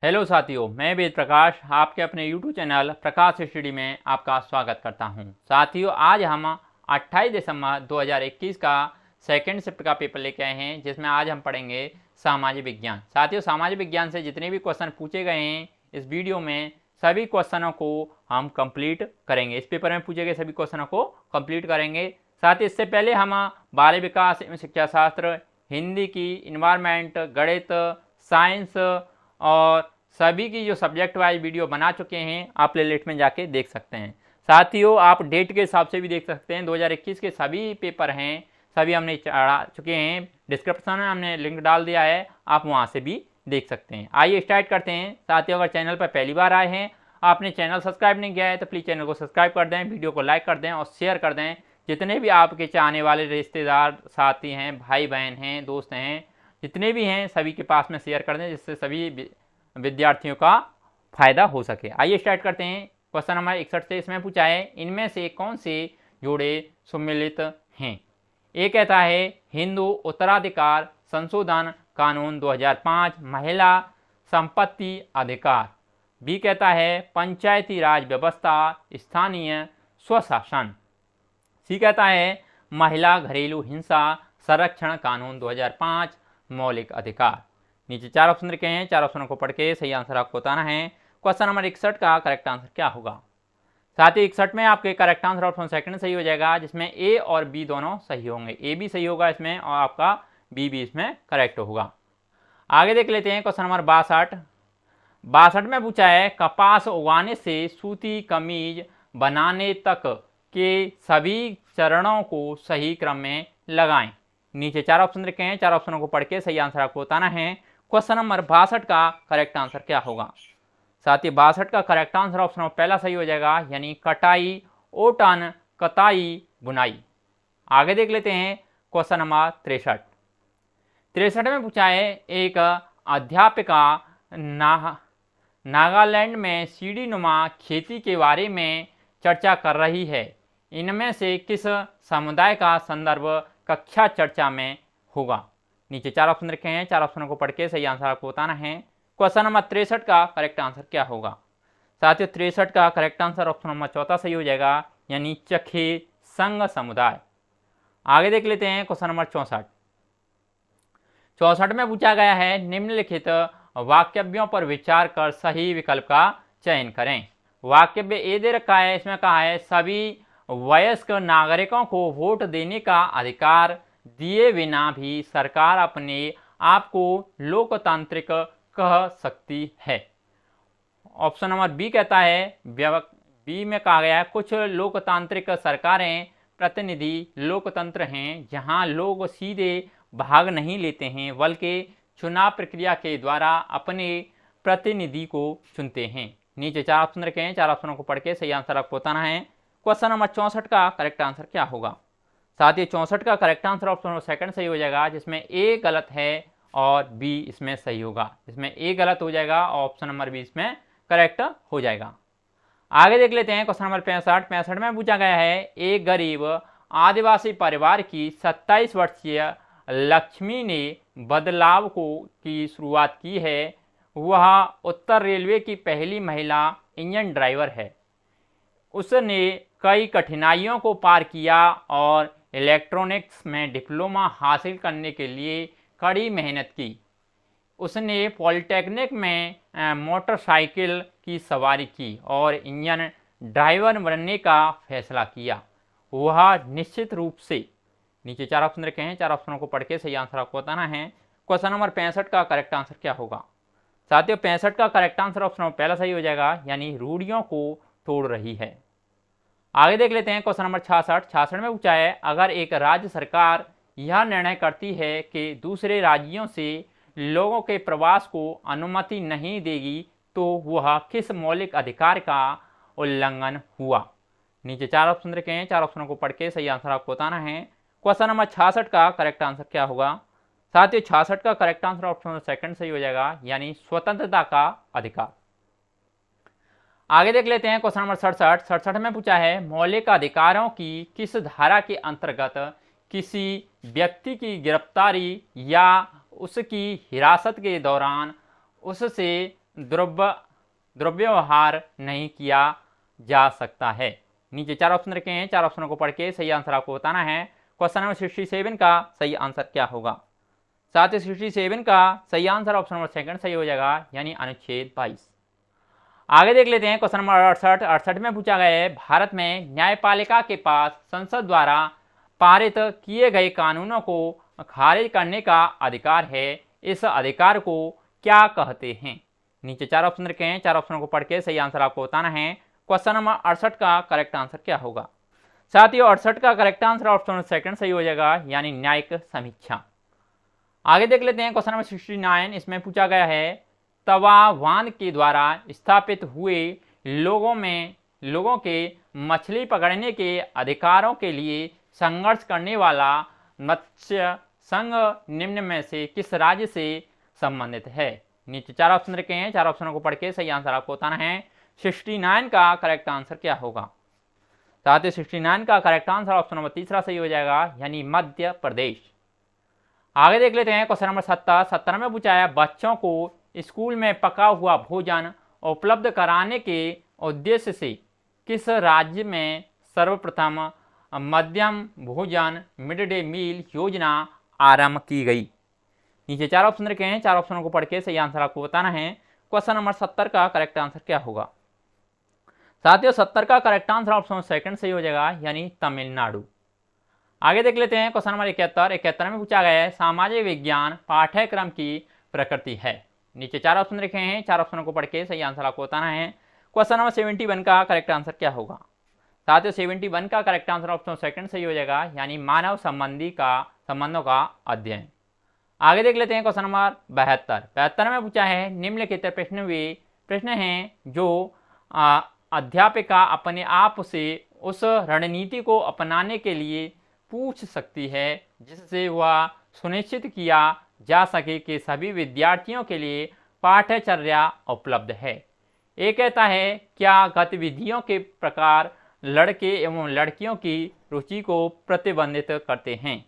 Hello साथियों, मैं वेद प्रकाश आपके अपने यूट्यूब चैनल प्रकाश स्टडी में आपका स्वागत करता हूं। साथियों, आज हम 28 दिसंबर 2021 का सेकंड शिफ्ट का पेपर लेके आए हैं, जिसमें आज हम पढ़ेंगे सामाजिक विज्ञान। साथियों, सामाजिक विज्ञान से जितने भी क्वेश्चन पूछे गए हैं इस वीडियो में सभी क्वेश्चनों को हम कंप्लीट करेंगे। इस पेपर में पूछे गए सभी क्वेश्चनों को कंप्लीट करेंगे। साथ ही इससे पहले हम बाल विकास एवं शिक्षा शास्त्र, हिंदी की, इन्वायरमेंट, गणित, साइंस और सभी की जो सब्जेक्ट वाइज वीडियो बना चुके हैं, आप प्लेलिस्ट में जाके देख सकते हैं। साथियों, आप डेट के हिसाब से भी देख सकते हैं। 2021 के सभी पेपर हैं, सभी हमने चढ़ा चुके हैं। डिस्क्रिप्शन में हमने लिंक डाल दिया है, आप वहां से भी देख सकते हैं। आइए स्टार्ट करते हैं। साथियों, अगर चैनल पर पहली बार आए हैं, आपने चैनल सब्सक्राइब नहीं किया है तो प्लीज़ चैनल को सब्सक्राइब कर दें, वीडियो को लाइक कर दें और शेयर कर दें। जितने भी आपके चाहने वाले रिश्तेदार, साथी हैं, भाई बहन हैं, दोस्त हैं, जितने भी हैं, सभी के पास में शेयर कर दें, जिससे सभी विद्यार्थियों का फायदा हो सके। आइए स्टार्ट करते हैं। क्वेश्चन नंबर 61 से इसमें पूछा है, इनमें से कौन से जोड़े सम्मिलित हैं। ए कहता है हिंदू उत्तराधिकार संशोधन कानून 2005 महिला संपत्ति अधिकार। बी कहता है पंचायती राज व्यवस्था स्थानीय स्वशासन। सी कहता है महिला घरेलू हिंसा संरक्षण कानून 2005 मौलिक अधिकार। नीचे चार ऑप्शन रखे हैं, चार ऑप्शनों को पढ़ के सही आंसर आपको बताना है। क्वेश्चन नंबर 61 का करेक्ट आंसर क्या होगा। साथ ही 61 में आपके करेक्ट आंसर ऑप्शन सेकंड सही हो जाएगा, जिसमें ए और बी दोनों सही होंगे। ए भी सही होगा इसमें और आपका बी भी इसमें करेक्ट होगा। आगे देख लेते हैं क्वेश्चन नंबर 62 में पूछा है कपास उगाने से सूती कमीज बनाने तक के सभी चरणों को सही क्रम में लगाएं। नीचे चार ऑप्शन रखे हैं, चार ऑप्शनों को पढ़ के सही आंसर आपको बताना है। क्वेश्चन नंबर 62 का करेक्ट आंसर क्या होगा। साथ ही 62 का करेक्ट आंसर ऑप्शन पहला सही हो जाएगा, यानी कटाई, ओटन, कताई, बुनाई। आगे देख लेते हैं क्वेश्चन नंबर 63 में पूछा है एक अध्यापिका नागालैंड में सीढ़ी नुमा खेती के बारे में चर्चा कर रही है। इनमें से किस समुदाय का संदर्भ कक्षा चर्चा में होगा। नीचे चार ऑप्शन रखे हैं, चार ऑप्शनों को पढ़ के सही आंसर आपको बताना है। क्वेश्चन नंबर 63 का करेक्ट आंसर क्या होगा। साथियों, 63 का करेक्ट आंसर ऑप्शन नंबर चौथा सही हो जाएगा, यानी चखे संघ समुदाय। आगे देख लेते हैं क्वेश्चन नंबर 64 में पूछा गया है निम्नलिखित वाक्यव्यों पर विचार कर सही विकल्प का चयन करें। वाक्यव्य ए दे रखा है, इसमें कहा है सभी वयस्क नागरिकों को वोट देने का अधिकार दिए बिना भी सरकार अपने आप को लोकतांत्रिक कह सकती है। ऑप्शन नंबर बी कहता है बी में कहा गया है कुछ लोकतांत्रिक सरकारें प्रतिनिधि लोकतंत्र हैं, जहां लोग सीधे भाग नहीं लेते हैं बल्कि चुनाव प्रक्रिया के द्वारा अपने प्रतिनिधि को चुनते हैं। नीचे चार ऑप्शन रखे हैं, चार ऑप्शनों को पढ़ के सही आंसर आपको बताना है। क्वेश्चन नंबर 64 का करेक्ट आंसर क्या होगा। साथ ही 64 का करेक्ट आंसर ऑप्शन सेकंड सही हो जाएगा, जिसमें ए गलत है और बी इसमें सही होगा। इसमें ए गलत हो जाएगा और ऑप्शन नंबर बी इसमें करेक्ट हो जाएगा। आगे देख लेते हैं क्वेश्चन नंबर 65 में पूछा गया है एक गरीब आदिवासी परिवार की 27 वर्षीय लक्ष्मी ने बदलाव की शुरुआत की है। वह उत्तर रेलवे की पहली महिला इंजन ड्राइवर है। उसने कई कठिनाइयों को पार किया और इलेक्ट्रॉनिक्स में डिप्लोमा हासिल करने के लिए कड़ी मेहनत की। उसने पॉलिटेक्निक में मोटरसाइकिल की सवारी की और इंजन ड्राइवर बनने का फैसला किया। वह निश्चित रूप से, नीचे चार ऑप्शन रखे हैं, चार ऑप्शनों को पढ़ के सही आंसर आपको बताना है। क्वेश्चन नंबर 65 का करेक्ट आंसर क्या होगा। साथियों, 65 का करेक्ट आंसर ऑप्शन पहला सही हो जाएगा, यानी रूढ़ियों को तोड़ रही है। आगे देख लेते हैं क्वेश्चन नंबर 66 में पूछा है अगर एक राज्य सरकार यह निर्णय करती है कि दूसरे राज्यों से लोगों के प्रवास को अनुमति नहीं देगी तो वह किस मौलिक अधिकार का उल्लंघन हुआ। नीचे चार ऑप्शन रखे हैं, चार ऑप्शनों को पढ़ के सही आंसर आपको बताना है। क्वेश्चन नंबर 66 का करेक्ट आंसर क्या होगा। साथ ही 66 का करेक्ट आंसर ऑप्शन सेकंड सही हो जाएगा, यानी स्वतंत्रता का अधिकार। आगे देख लेते हैं क्वेश्चन नंबर 67 में पूछा है मौलिक अधिकारों की किस धारा के अंतर्गत किसी व्यक्ति की गिरफ्तारी या उसकी हिरासत के दौरान उससे दुर्व्यवहार नहीं किया जा सकता है। नीचे 4 ऑप्शन रखे हैं, 4 ऑप्शनों को पढ़ के सही आंसर आपको बताना है। क्वेश्चन नंबर 67 का सही आंसर क्या होगा? साथ ही 67 का सही आंसर ऑप्शन नंबर सेकंड सही हो जाएगा, यानी अनुच्छेद 22। आगे देख लेते हैं क्वेश्चन नंबर 68 में पूछा गया है, भारत में न्यायपालिका के पास संसद द्वारा पारित किए गए कानूनों को खारिज करने का अधिकार है, इस अधिकार को क्या कहते हैं? नीचे 4 ऑप्शन रखे हैं, 4 ऑप्शनों को पढ़ के सही आंसर आपको बताना है। क्वेश्चन नंबर 68 का करेक्ट आंसर क्या होगा? साथियों 68 का correct answer option number second सही हो जाएगा, यानी न्यायिक समीक्षा। आगे देख लेते हैं क्वेश्चन नंबर 69, इसमें पूछा गया है, तवावान के द्वारा स्थापित हुए लोगों के मछली पकड़ने के अधिकारों के लिए संघर्ष करने वाला मत्स्य संघ निम्न में से किस राज्य से संबंधित है? नीचे 4 ऑप्शन रखे हैं, 4 ऑप्शनों को पढ़ के सही आंसर आपको बताना है। 69 का करेक्ट आंसर क्या होगा? साथ ही 69 का करेक्ट आंसर ऑप्शन नंबर तीसरा सही हो जाएगा, यानी मध्य प्रदेश। आगे देख लेते हैं क्वेश्चन नंबर 70 में पूछा है, बच्चों को स्कूल में पका हुआ भोजन उपलब्ध कराने के उद्देश्य से किस राज्य में सर्वप्रथम मध्यम भोजन मिड डे मील योजना आरंभ की गई? नीचे 4 ऑप्शन रखे हैं, 4 ऑप्शनों को पढ़ के सही आंसर आपको बताना है। क्वेश्चन नंबर 70 का करेक्ट आंसर क्या होगा? साथियों 70 का करेक्ट आंसर ऑप्शन सेकंड सही हो जाएगा, यानी तमिलनाडु। आगे देख लेते हैं क्वेश्चन नंबर 71 में पूछा गया है, सामाजिक विज्ञान पाठ्यक्रम की प्रकृति है। नीचे 4 ऑप्शन रखे हैं, 4 ऑप्शनों को पढ़ के सही आंसर आपको बताना है। क्वेश्चन नंबर 71 का करेक्ट आंसर क्या होगा? साथियों 71 का करेक्ट आंसर ऑप्शन सेकंड सही हो जाएगा, यानी मानव संबंधों का अध्ययन। आगे देख लेते हैं क्वेश्चन नंबर 72 में पूछा है, निम्नलिखित प्रश्न हैं जो अध्यापिका अपने आप से उस रणनीति को अपनाने के लिए पूछ सकती है जिससे वह सुनिश्चित किया जा सके कि सभी विद्यार्थियों के लिए पाठ्यचर्या उपलब्ध है। ए कहता है, क्या गतिविधियों के प्रकार लड़के एवं लड़कियों की रुचि को प्रतिबंधित करते हैं?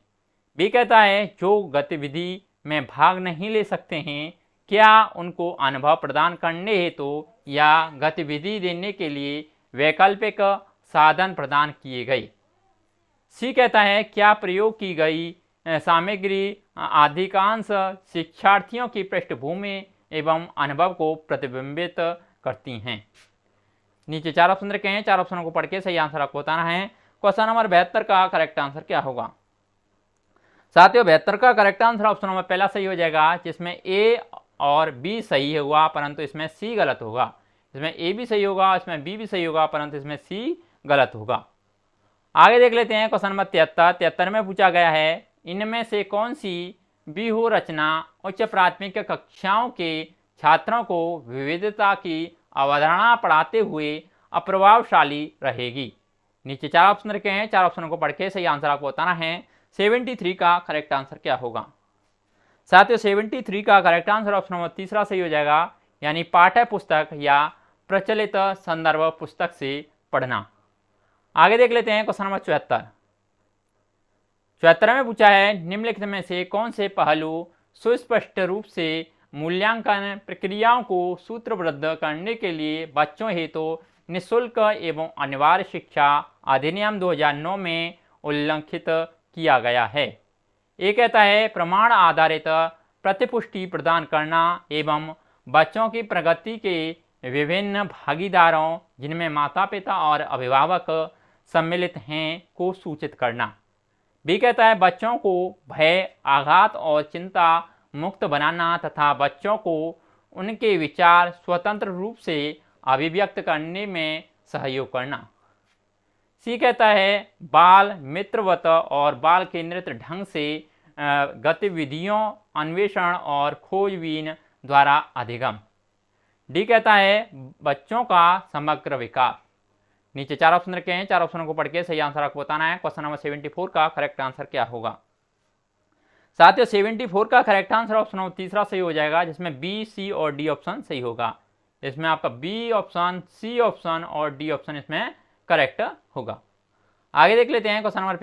बी कहता है, जो गतिविधि में भाग नहीं ले सकते हैं क्या उनको अनुभव प्रदान करने हेतु या गतिविधि देने के लिए वैकल्पिक साधन प्रदान किए गए? सी कहता है, क्या प्रयोग की गई सामग्री अधिकांश शिक्षार्थियों की पृष्ठभूमि एवं अनुभव को प्रतिबिंबित करती हैं? नीचे 4 ऑप्शन रखे हैं, 4 ऑप्शनों को पढ़ के सही आंसर आपको बताना है। क्वेश्चन नंबर 72 का करेक्ट आंसर क्या होगा? साथियों 72 का करेक्ट आंसर ऑप्शन नंबर पहला सही हो जाएगा, जिसमें ए और बी सही हुआ परंतु इसमें सी गलत होगा। इसमें ए भी सही होगा, इसमें बी भी सही होगा, परंतु इसमें सी गलत होगा। आगे देख लेते हैं क्वेश्चन नंबर 73 में पूछा गया है, इनमें से कौन सी व्यूह रचना उच्च प्राथमिक कक्षाओं के छात्रों को विविधता की अवधारणा पढ़ाते हुए अप्रभावशाली रहेगी? नीचे 4 ऑप्शन रखे हैं, 4 ऑप्शनों को पढ़ के सही आंसर आपको बताना है। 73 का करेक्ट आंसर क्या होगा? साथियों 73 का करेक्ट आंसर ऑप्शन नंबर तीसरा सही हो जाएगा, यानी पाठ्य पुस्तक या प्रचलित संदर्भ पुस्तक से पढ़ना। आगे देख लेते हैं क्वेश्चन नंबर 74 में पूछा है, निम्नलिखित में से कौन से पहलू सुस्पष्ट रूप से मूल्यांकन प्रक्रियाओं को सूत्रबद्ध करने के लिए बच्चों हेतु निःशुल्क एवं अनिवार्य शिक्षा अधिनियम 2009 में उल्लिखित किया गया है? ये कहता है, प्रमाण आधारित प्रतिपुष्टि प्रदान करना एवं बच्चों की प्रगति के विभिन्न भागीदारों जिनमें माता पिता और अभिभावक सम्मिलित हैं को सूचित करना। बी कहता है, बच्चों को भय आघात और चिंता मुक्त बनाना तथा बच्चों को उनके विचार स्वतंत्र रूप से अभिव्यक्त करने में सहयोग करना। सी कहता है, बाल मित्रवत और बाल केंद्रित ढंग से गतिविधियों अन्वेषण और खोजबीन द्वारा अधिगम। डी कहता है, बच्चों का समग्र विकास। नीचे 4 ऑप्शन रखे हैं, 4 ऑप्शनों को पढ़ के सही आंसर आपको बताना है। क्वेश्चन नंबर 74 का करेक्ट आंसर क्या होगा? साथियों 74 का करेक्ट आंसर ऑप्शन नंबर तीसरा सही हो जाएगा, जिसमें बी, सी और डी ऑप्शन सही होगा। इसमें आपका बी ऑप्शन, सी ऑप्शन और डी ऑप्शन इसमें करेक्ट होगा। आगे देख लेते हैं क्वेश्चन नंबर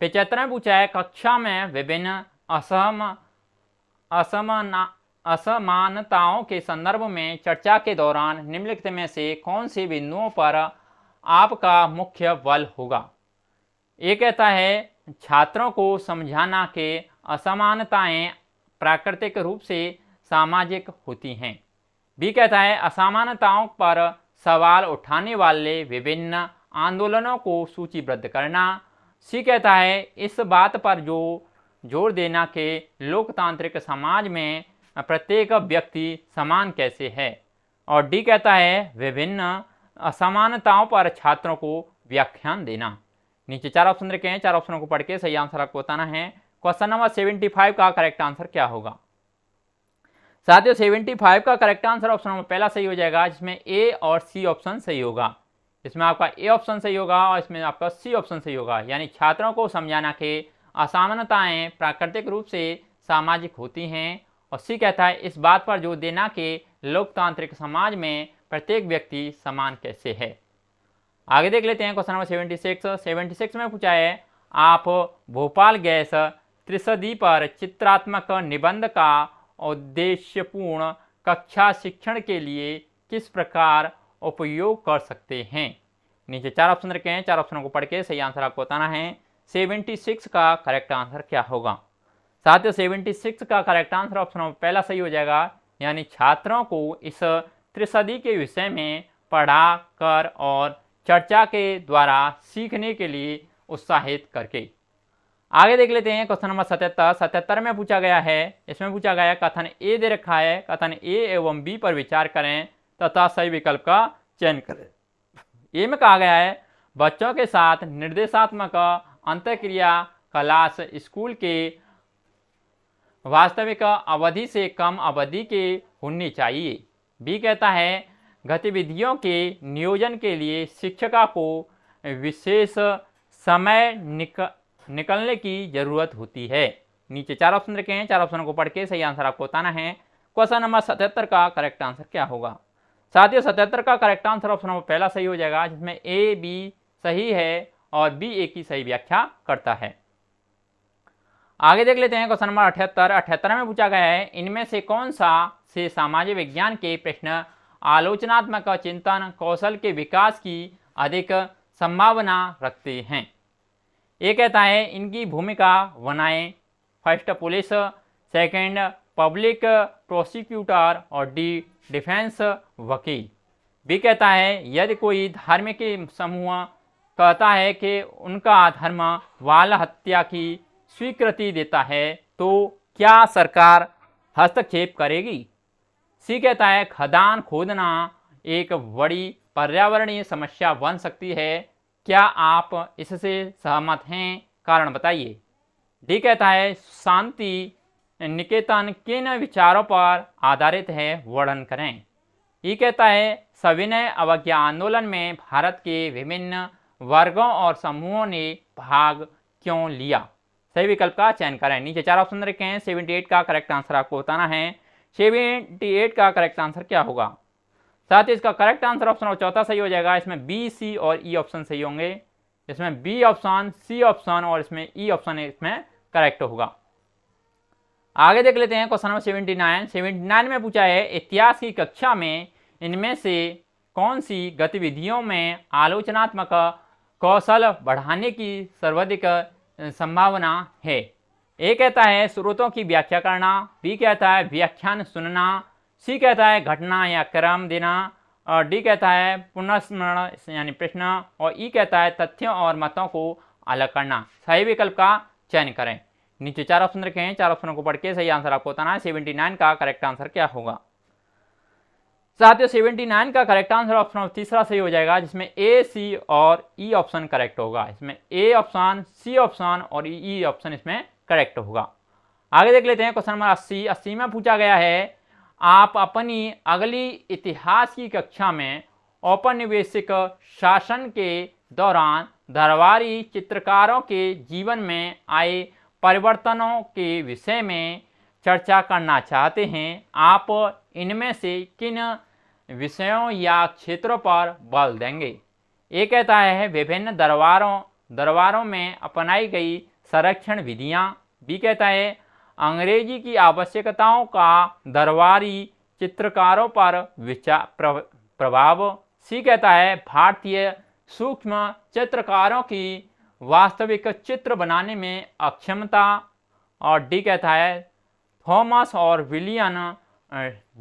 75 में पूछा है, कक्षा में विभिन्न असमानताओं के संदर्भ में चर्चा के दौरान निम्नलिखित में से कौन से बिंदुओं पर आपका मुख्य बल होगा? ये कहता है छात्रों को समझाना कि असमानताएं प्राकृतिक रूप से सामाजिक होती हैं। बी कहता है असमानताओं पर सवाल उठाने वाले विभिन्न आंदोलनों को सूचीबद्ध करना। सी कहता है इस बात पर जोर देना कि लोकतांत्रिक समाज में प्रत्येक व्यक्ति समान कैसे है। और डी कहता है विभिन्न असमानताओं पर छात्रों को व्याख्यान देना। नीचे 4 ऑप्शन रखे हैं, 4 ऑप्शनों को पढ़ के सही आंसर आपको बताना है। क्वेश्चन नंबर 75 का करेक्ट आंसर क्या होगा? साथियों 75 का करेक्ट आंसर ऑप्शन नंबर पहला सही हो जाएगा, जिसमें ए और सी ऑप्शन सही होगा। इसमें आपका ए ऑप्शन सही होगा और इसमें आपका सी ऑप्शन सही होगा, यानी छात्रों को समझाना कि असमानताएं प्राकृतिक रूप से सामाजिक होती हैं। और सी कहता है इस बात पर जोर देना कि लोकतांत्रिक समाज में प्रत्येक व्यक्ति समान कैसे है। आगे देख लेते हैं क्वेश्चन नंबर 76 में पूछा है आप भोपाल गैस त्रिशदी पर चित्रात्मक निबंध का उद्देश्यपूर्ण कक्षा शिक्षण के लिए किस प्रकार उपयोग कर सकते हैं। नीचे 4 ऑप्शन रखे हैं, 4 ऑप्शनों को पढ़ के सही आंसर आपको बताना है। 76 का करेक्ट आंसर क्या होगा? साथियों 76 का करेक्ट आंसर ऑप्शन नंबर पहला सही हो जाएगा, यानी छात्रों को इस त्रिशदी के विषय में पढ़ा कर और चर्चा के द्वारा सीखने के लिए उत्साहित करके। आगे देख लेते हैं क्वेश्चन नंबर 77 में पूछा गया है। इसमें पूछा गया कथन ए दे रखा है, कथन ए एवं बी पर विचार करें तथा सही विकल्प का चयन करें। ए में कहा गया है बच्चों के साथ निर्देशात्मक अंतःक्रिया क्लास स्कूल के वास्तविक अवधि से कम अवधि के होनी चाहिए। बी कहता है गतिविधियों के नियोजन के लिए शिक्षिका को विशेष समय निकलने की जरूरत होती है। नीचे 4 ऑप्शन रखे हैं, 4 ऑप्शनों को पढ़ के सही आंसर आपको बताना है। क्वेश्चन नंबर 77 का करेक्ट आंसर क्या होगा? साथियों 77 का करेक्ट आंसर ऑप्शन नंबर पहला सही हो जाएगा, जिसमें ए बी सही है और बी ए की सही व्याख्या करता है। आगे देख लेते हैं क्वेश्चन नंबर 78 में पूछा गया है इनमें से कौन सा से सामाजिक विज्ञान के प्रश्न आलोचनात्मक चिंतन कौशल के विकास की अधिक संभावना रखते हैं। ये कहता है इनकी भूमिका बनाएं, first police, second public prosecutor और डी डिफेंस वकील। बी कहता है यदि कोई धार्मिक समूह कहता है कि उनका धर्म बाल हत्या की स्वीकृति देता है तो क्या सरकार हस्तक्षेप करेगी? सी कहता है खदान खोदना एक बड़ी पर्यावरणीय समस्या बन सकती है, क्या आप इससे सहमत हैं? कारण बताइए। डी कहता है शांति निकेतन किन विचारों पर आधारित है, वर्णन करें। ई कहता है सविनय अवज्ञा आंदोलन में भारत के विभिन्न वर्गों और समूहों ने भाग क्यों लिया? सही विकल्प का चयन करें। नीचे 4 ऑप्शन रखे हैं, 78 का करेक्ट आंसर आपको बताना है। 78 का करेक्ट आंसर क्या होगा? साथ ही इसका करेक्ट आंसर ऑप्शन चौथा सही हो जाएगा। इसमें बी सी और ई ऑप्शन सही होंगे। इसमें बी ऑप्शन, सी ऑप्शन और इसमें ई ऑप्शन इसमें करेक्ट होगा। आगे देख लेते हैं क्वेश्चन नंबर 79 में पूछा है इतिहास की कक्षा में इनमें से कौन सी गतिविधियों में आलोचनात्मक कौशल बढ़ाने की सर्वाधिक संभावना है। ए कहता है स्रोतों की व्याख्या करना, बी कहता है व्याख्यान सुनना, सी कहता है घटना या क्रम देना और डी कहता है पुनर्स्मरण यानी प्रश्न और ई कहता है तथ्यों और मतों को अलग करना। सही विकल्प का चयन करें। नीचे 4 ऑप्शन रखे हैं, 4 ऑप्शनों को पढ़ के सही आंसर आपको बताना है। 79 का करेक्ट आंसर क्या होगा? साथियों 79 का करेक्ट आंसर ऑप्शन तीसरा सही हो जाएगा, जिसमें ए सी और ई ऑप्शन करेक्ट होगा। इसमें ए ऑप्शन, सी ऑप्शन और ई ऑप्शन इसमें करेक्ट होगा। आगे देख लेते हैं क्वेश्चन नंबर 80 में पूछा गया है आप अपनी अगली इतिहास की कक्षा में औपनिवेशिक शासन के दौरान दरबारी चित्रकारों के जीवन में आए परिवर्तनों के विषय में चर्चा करना चाहते हैं। आप इनमें से किन विषयों या क्षेत्रों पर बल देंगे? ये कहता है विभिन्न दरबारों में अपनाई गई संरक्षण विधियां। बी कहता है अंग्रेजी की आवश्यकताओं का दरबारी चित्रकारों पर प्रभाव। सी कहता है भारतीय सूक्ष्म चित्रकारों की वास्तविक चित्र बनाने में अक्षमता। और डी कहता है थॉमस और विलियम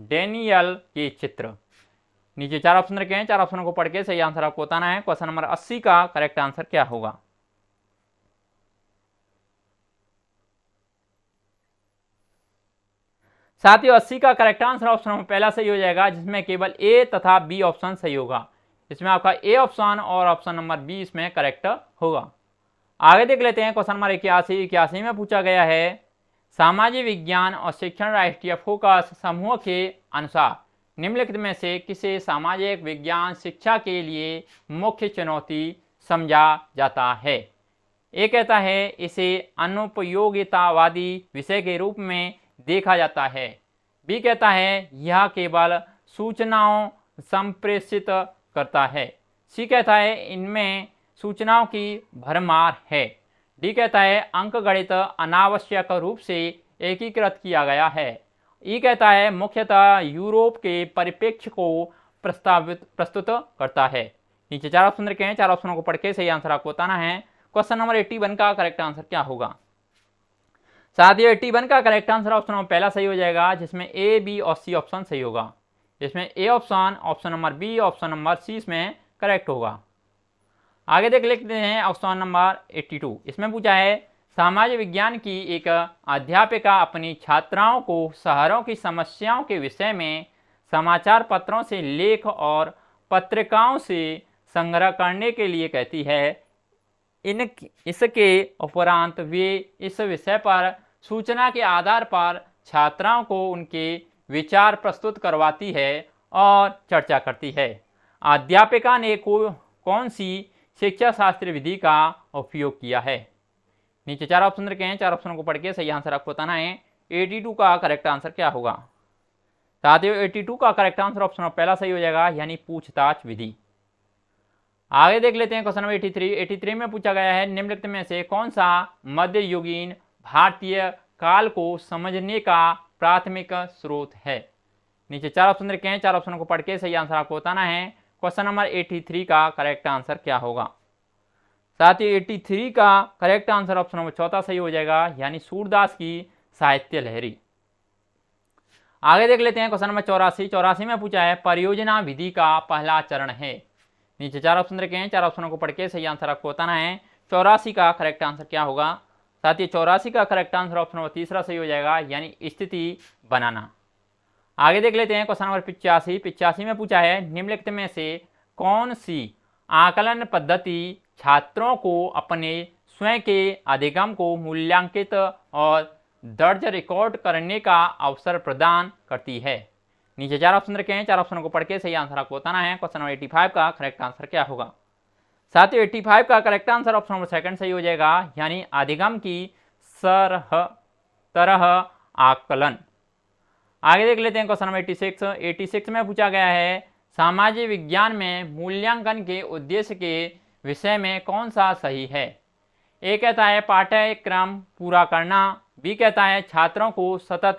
डेनियल के चित्र। नीचे 4 ऑप्शन रखे हैं, 4 ऑप्शनों को पढ़ के सही आंसर आपको बताना है। क्वेश्चन नंबर 80 का करेक्ट आंसर क्या होगा? साथियों 80 का करेक्ट आंसर ऑप्शन नंबर पहला सही हो जाएगा, जिसमें केवल ए तथा बी ऑप्शन सही होगा। इसमें आपका ए ऑप्शन और ऑप्शन नंबर बी इसमें करेक्ट होगा। आगे देख लेते हैं क्वेश्चन नंबर 81 में पूछा गया है सामाजिक विज्ञान और शिक्षण राष्ट्रीय फोकस समूह के अनुसार निम्नलिखित में से किसे सामाजिक विज्ञान शिक्षा के लिए मुख्य चुनौती समझा जाता है? ए कहता है इसे अनुपयोगितावादी विषय के रूप में देखा जाता है। बी कहता है यह केवल सूचनाओं संप्रेषित करता है। सी कहता है इनमें सूचनाओं की भरमार है। डी कहता है अंकगणित अनावश्यक रूप से एकीकृत किया गया है। ई कहता है मुख्यतः यूरोप के परिप्रेक्ष्य को प्रस्तुत करता है। नीचे 4 ऑप्शन रखे हैं, 4 ऑप्शनों को पढ़ के सही आंसर आपको बताना है। क्वेश्चन नंबर 81 का करेक्ट आंसर क्या होगा? साथियों 81 का करेक्ट आंसर ऑप्शन नंबर पहला सही हो जाएगा, जिसमें ए, बी और सी ऑप्शन सही होगा। इसमें A option, option number B, option number C इसमें करेक्ट होगा। आगे देख लेते हैं ऑप्शन नंबर 82। इसमें पूछा है सामाजिक विज्ञान की एक अध्यापिका अपनी छात्राओं को शहरों की समस्याओं के विषय में समाचार पत्रों से लेख और पत्रिकाओं से संग्रह करने के लिए कहती है। इसके उपरांत वे इस विषय पर सूचना के आधार पर छात्राओं को उनके विचार प्रस्तुत करवाती है और चर्चा करती है। अध्यापिका ने कौन सी शिक्षा शास्त्र विधि का उपयोग किया है? नीचे 4 ऑप्शन रखे हैं, 4 ऑप्शनों को पढ़ के सही आंसर आपको बताना है। 82 का करेक्ट आंसर क्या होगा? साथियों 82 का करेक्ट आंसर ऑप्शन पहला सही हो जाएगा, यानी पूछताछ विधि। आगे देख लेते हैं क्वेश्चन नंबर 83 में पूछा गया है निम्नलिखित में से कौन सा मध्ययुगीन भारतीय काल को समझने का प्राथमिक स्रोत है? नीचे 4 ऑप्शन रखे हैं, 4 ऑप्शनों को पढ़ के सही आंसर आपको बताना है। क्वेश्चन नंबर 83 का करेक्ट आंसर क्या होगा? साथियों 83 का करेक्ट आंसर ऑप्शन नंबर चौथा सही हो जाएगा, यानी सूरदास की साहित्य लहरी। आगे देख लेते हैं क्वेश्चन नंबर 84 में पूछा है परियोजना विधि का पहला चरण है। नीचे 4 ऑप्शन रखे हैं, 4 ऑप्शनों को पढ़ के सही आंसर आपको बताना है। 84 का करेक्ट आंसर क्या होगा? साथियों 84 का करेक्ट आंसर ऑप्शन नंबर तीसरा सही हो जाएगा, यानी स्थिति बनाना। आगे देख लेते हैं क्वेश्चन नंबर 85 में पूछा है निम्नलिखित में से कौन सी आकलन पद्धति छात्रों को अपने स्वयं के अधिगम को मूल्यांकित और दर्ज रिकॉर्ड करने का अवसर प्रदान करती है? नीचे 4 ऑप्शन रखे हैं, 4 ऑप्शनों को पढ़ के सही आंसर आपको बताना है। क्वेश्चन नंबर 85 का करेक्ट आंसर क्या होगा? साथियों 85 का correct answer option number second सही हो जाएगा, यानी अधिगम की तरह आकलन। आगे देख लेते हैं क्वेश्चन नंबर 86 में पूछा गया है सामाजिक विज्ञान में मूल्यांकन के उद्देश्य के विषय में कौन सा सही है? ए कहता है पाठ्यक्रम पूरा करना। बी कहता है छात्रों को सतत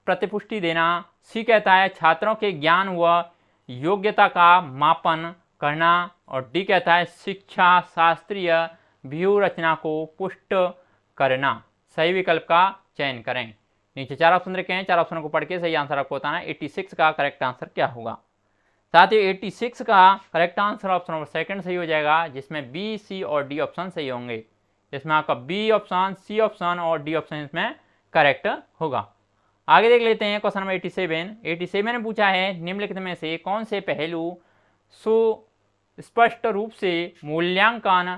प्रतिपुष्टि देना। सी कहता है छात्रों के ज्ञान व योग्यता का मापन करना। और डी कहता है शिक्षा शास्त्रीय व्यूह रचना को पुष्ट करना। सही विकल्प का चयन करें। नीचे 4 ऑप्शन रखे हैं, 4 ऑप्शनों को पढ़ के सही आंसर आपको बताना है। 86 का करेक्ट आंसर क्या होगा? साथियों 86 का correct answer option number second सही हो जाएगा, जिसमें बी, सी और डी ऑप्शन सही होंगे। इसमें आपका बी ऑप्शन, सी ऑप्शन और डी ऑप्शन इसमें करेक्ट होगा। आगे देख लेते हैं क्वेश्चन नंबर 87 में पूछा है निम्नलिखित में से कौन से पहलू सुस्पष्ट रूप से मूल्यांकन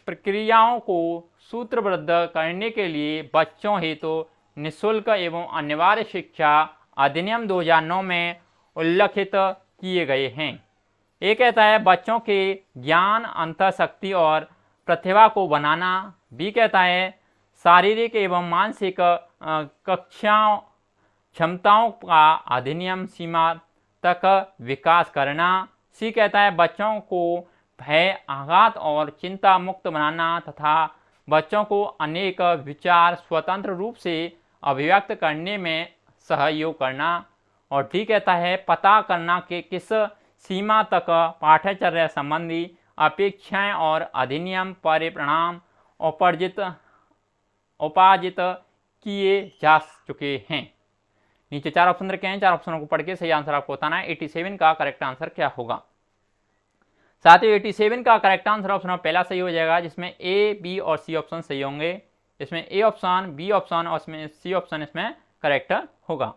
प्रक्रियाओं को सूत्रबद्ध करने के लिए बच्चों हेतु निःशुल्क एवं अनिवार्य शिक्षा अधिनियम 2009 में उल्लिखित किए गए हैं? ये कहता है बच्चों के ज्ञान अंतःशक्ति और प्रतिभा को बनाना। बी कहता है शारीरिक एवं मानसिक क्षमताओं का अधिनियम सीमा तक विकास करना। सी कहता है बच्चों को भय, आघात और चिंता मुक्त बनाना तथा बच्चों को अनेक विचार स्वतंत्र रूप से अभिव्यक्त करने में सहयोग करना। और डी कहता है पता करना कि किस सीमा तक पाठ्यचर्या संबंधी अपेक्षाएं और अधिनियम परिणाम उपार्जित किए जा चुके हैं। नीचे 4 ऑप्शन रखे हैं, 4 ऑप्शनों को पढ़ के सही आंसर आपको बताना है। 87 का करेक्ट आंसर क्या होगा। साथियों 87 का करेक्ट आंसर ऑप्शन पहला सही हो जाएगा, जिसमें ए, बी और सी ऑप्शन सही होंगे। इसमें ए ऑप्शन, बी ऑप्शन और इसमें सी ऑप्शन इसमें करेक्ट होगा।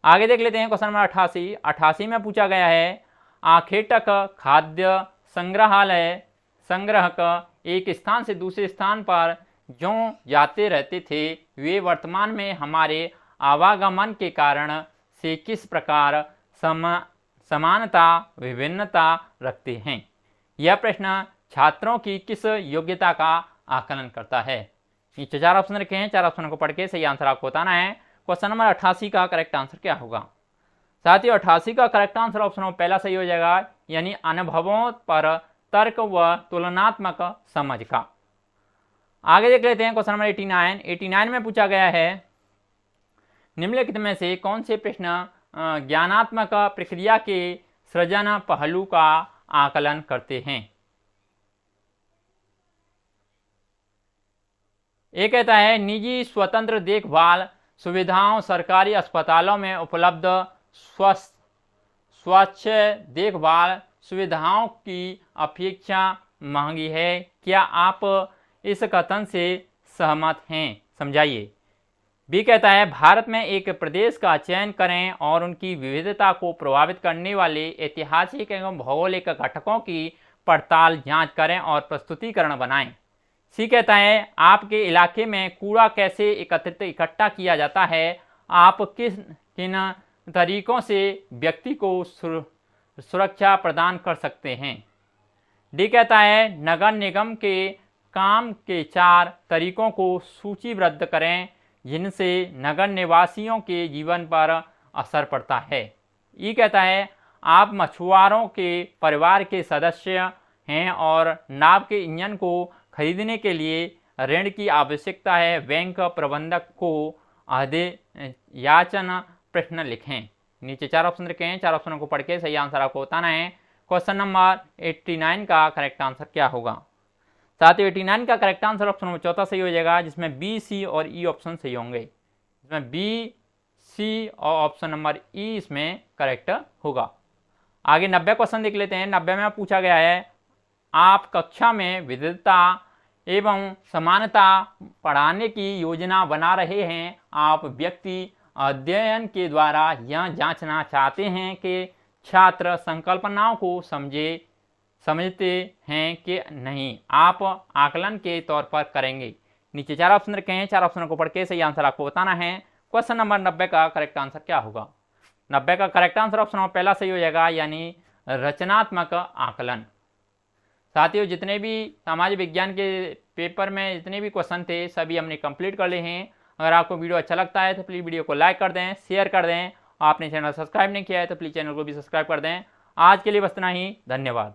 आगे देख लेते हैं क्वेश्चन नंबर 88। 88 में पूछा गया है आखेटक खाद्य संग्राहक एक स्थान से दूसरे स्थान पर जो जाते रहते थे, वे वर्तमान में हमारे आवागमन के कारण से किस प्रकार समानता विभिन्नता रखते हैं। यह प्रश्न छात्रों की किस योग्यता का आकलन करता है। नीचे 4 ऑप्शन रखे हैं, 4 ऑप्शनों को पढ़ के सही आंसर आपको बताना है। क्वेश्चन नंबर 88 का करेक्ट आंसर क्या होगा। साथियों 88 का करेक्ट आंसर ऑप्शन पहला सही हो जाएगा, यानी अनुभवों पर तर्क व तुलनात्मक समझ का। आगे देख लेते हैं क्वेश्चन नंबर 89। 89 में पूछा गया है निम्नलिखित में से कौन से प्रश्न ज्ञानात्मक प्रक्रिया के सृजन पहलू का आकलन करते हैं। ये कहता है निजी स्वतंत्र देखभाल सुविधाओं सरकारी अस्पतालों में उपलब्ध स्वच्छ देखभाल सुविधाओं की अपेक्षा महंगी है। क्या आप इस कथन से सहमत हैं, समझाइए। बी कहता है भारत में एक प्रदेश का चयन करें और उनकी विविधता को प्रभावित करने वाले ऐतिहासिक एवं भौगोलिक घटकों की पड़ताल जांच करें और प्रस्तुतिकरण बनाएं। सी कहता है आपके इलाके में कूड़ा कैसे एकत्रित इकट्ठा किया जाता है, आप किन तरीकों से व्यक्ति को सुरक्षा प्रदान कर सकते हैं। डी कहता है नगर निगम के काम के 4 तरीकों को सूचीबद्ध करें जिनसे नगर निवासियों के जीवन पर असर पड़ता है। ई कहता है आप मछुआरों के परिवार के सदस्य हैं और नाव के इंजन को खरीदने के लिए ऋण की आवश्यकता है। बैंक प्रबंधक को याचना प्रश्न लिखें। नीचे 4 ऑप्शन रखे हैं, 4 ऑप्शनों को पढ़ के सही आंसर आपको बताना है। क्वेश्चन नंबर 89 का करेक्ट आंसर क्या होगा। साथियों 89 का करेक्ट आंसर ऑप्शन नंबर चौथा सही हो जाएगा, जिसमें बी, सी और ई ऑप्शन सही होंगे। इसमें बी, सी और ऑप्शन नंबर ई इसमें करेक्ट होगा। आगे 90 क्वेश्चन देख लेते हैं। 90 में पूछा गया है आप कक्षा में विविधता एवं समानता पढ़ाने की योजना बना रहे हैं। आप व्यक्ति अध्ययन के द्वारा यह जांचना चाहते हैं कि छात्र संकल्पनाओं को समझते हैं कि नहीं। आप आकलन के तौर पर करेंगे। नीचे 4 ऑप्शन रखे हैं, 4 ऑप्शनों को पढ़ के सही आंसर आपको बताना है। क्वेश्चन नंबर 90 का करेक्ट आंसर क्या होगा। 90 का करेक्ट आंसर ऑप्शन पहला सही हो जाएगा, यानी रचनात्मक आकलन। साथियों जितने भी समाज विज्ञान के पेपर में जितने भी क्वेश्चन थे सभी हमने कंप्लीट कर लिए हैं। अगर आपको वीडियो अच्छा लगता है तो प्लीज़ वीडियो को लाइक कर दें, शेयर कर दें। आपने चैनल सब्सक्राइब नहीं किया है तो प्लीज़ चैनल को भी सब्सक्राइब कर दें। आज के लिए बस इतना ही, धन्यवाद।